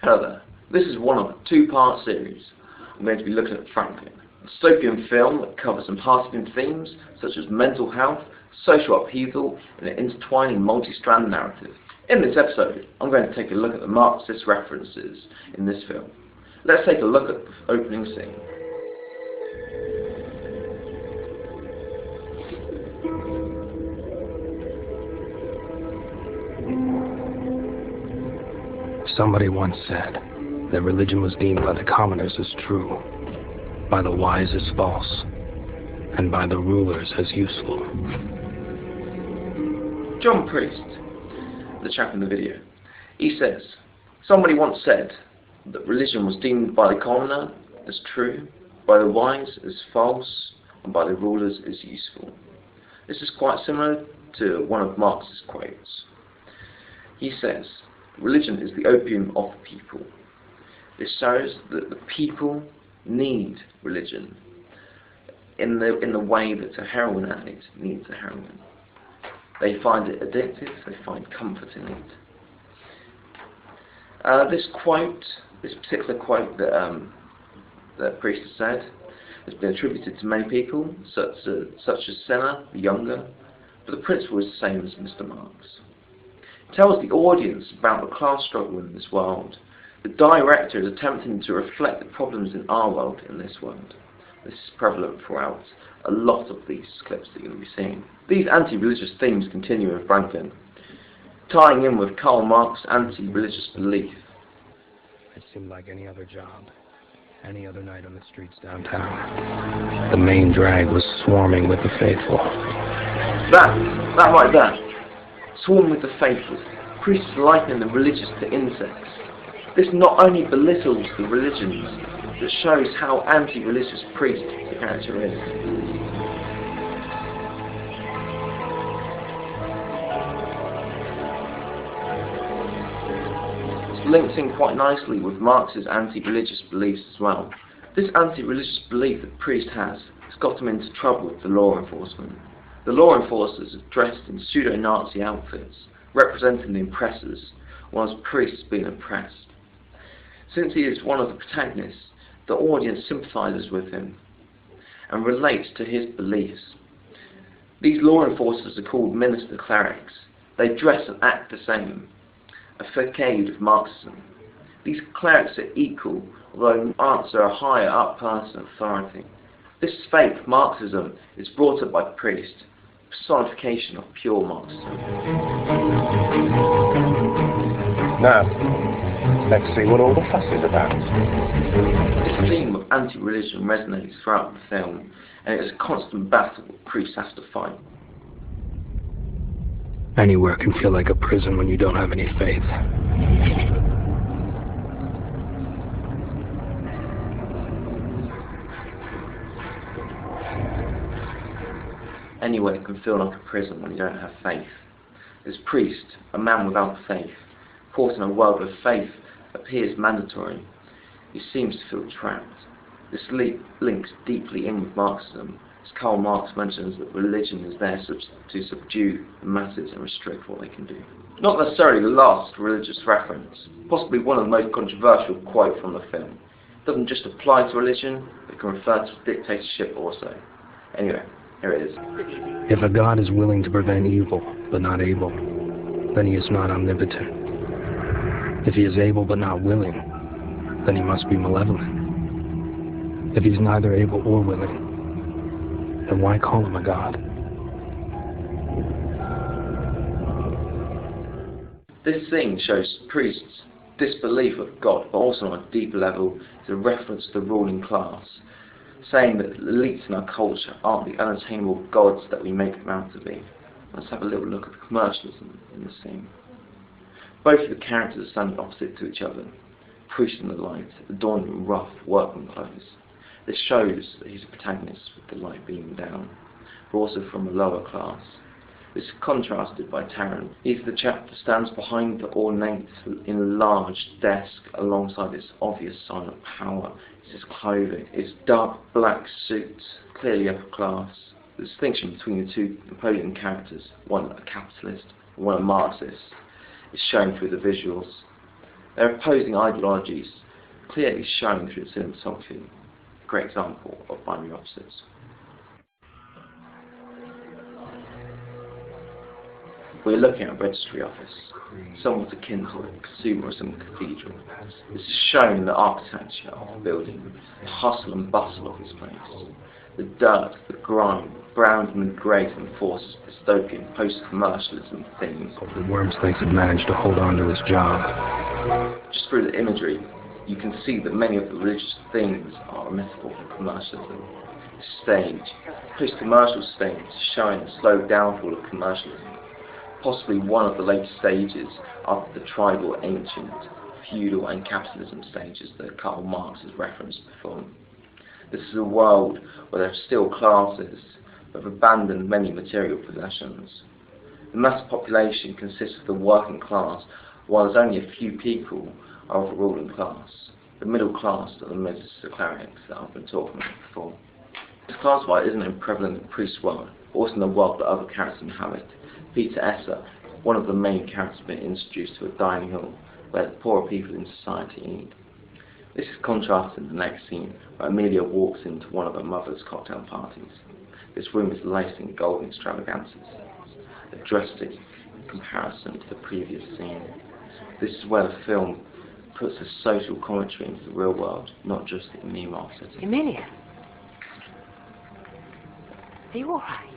Hello there. This is one of a two-part series. I'm going to be looking at Franklyn, a dystopian film that covers some hard-hitting themes such as mental health, social upheaval, and an intertwining multi-strand narrative. In this episode, I'm going to take a look at the Marxist references in this film. Let's take a look at the opening scene. Somebody once said that religion was deemed by the commoners as true, by the wise as false, and by the rulers as useful. John Priest, the chap in the video, he says, somebody once said that religion was deemed by the commoner as true, by the wise as false, and by the rulers as useful. This is quite similar to one of Marx's quotes. He says, religion is the opium of the people. This shows that the people need religion in the way that a heroin addict needs a heroin. They find it addictive, they find comfort in it. This particular quote that Priest has said, has been attributed to many people, such as Senna, the younger, but the principle is the same as Mr. Marx. It tells the audience about the class struggle in this world. The director is attempting to reflect the problems in our world in this world. This is prevalent throughout a lot of these clips that you're going to be seeing. These anti-religious themes continue in Franklyn, tying in with Karl Marx's anti-religious belief. It seemed like any other job, any other night on the streets downtown. The main drag was swarming with the faithful. That right there. Swarm with the faithful. Priests likening the religious to insects. This not only belittles the religions, but shows how anti-religious Priest the character is. This links in quite nicely with Marx's anti-religious beliefs as well. This anti-religious belief that Priest has got him into trouble with the law enforcement. The law enforcers are dressed in pseudo-Nazi outfits, representing the oppressors, whilst Priest is being oppressed. Since he is one of the protagonists, the audience sympathises with him and relates to his beliefs. These law enforcers are called minister clerics. They dress and act the same, a facade of Marxism. These clerics are equal, although answer a higher up person authority. This fake Marxism is brought up by Priest, personification of pure Marxism. Now, let's see what all the fuss is about. This theme of anti-religion resonates throughout the film, and it is a constant battle that Priest has to fight. Anywhere can feel like a prison when you don't have any faith. Anywhere can feel like a prison when you don't have faith. As Priest, a man without faith, caught in a world where faith appears mandatory, he seems to feel trapped. This links deeply in with Marxism, as Karl Marx mentions that religion is there to subdue the masses and restrict what they can do. Not necessarily the last religious reference, possibly one of the most controversial quotes from the film. It doesn't just apply to religion, it can refer to dictatorship also. Anyway, here it is. If a God is willing to prevent evil, but not able, then he is not omnipotent. If he is able but not willing, then he must be malevolent. If he's neither able or willing, then why call him a God? This scene shows Priest's disbelief of God, but also on a deeper level is a reference to the ruling class, saying that the elites in our culture aren't the unattainable gods that we make them out to be. Let's have a little look at the commercialism in the scene. Both of the characters are standing opposite to each other, Priest in the light, adorned in rough workman clothes. This shows that he's a protagonist with the light beaming down, but also from a lower class. This is contrasted by Tarrant. He's the chap that stands behind the ornate, enlarged desk alongside its obvious sign of power. It's his clothing, his dark black suit, clearly upper class. The distinction between the two opposing characters, one a capitalist and one a Marxist, is shown through the visuals. Their opposing ideologies clearly shown through the cinematography, a great example of binary opposites. We're looking at a registry office, somewhat akin to a consumerism cathedral. This is shown in the architecture of the building, the hustle and bustle of this place. The dirt, the grime, brown and grey enforces dystopian post-commercialism themes. The Wormstakes have managed to hold on to this job. Just through the imagery, you can see that many of the religious themes are a metaphor for commercialism. The stage, post-commercial stage, is showing a slow downfall of commercialism, possibly one of the later stages of the tribal, ancient, feudal and capitalism stages that Karl Marx has referenced before. This is a world where there are still classes that have abandoned many material possessions. The mass population consists of the working class, while there's only a few people of the ruling class. The middle class are the ministers and clerics that I've been talking about before. This class fight isn't prevalent in the priest world, but also in the world that other characters inhabit. Peter Esser, one of the main characters, has been introduced to a dining hall where the poorer people in society eat. This is contrasted in the next scene, where Amelia walks into one of her mother's cocktail parties. This room is laced in golden extravagances, a drastic comparison to the previous scene. This is where the film puts a social commentary into the real world, not just the meanwhile setting. Amelia, are you all right?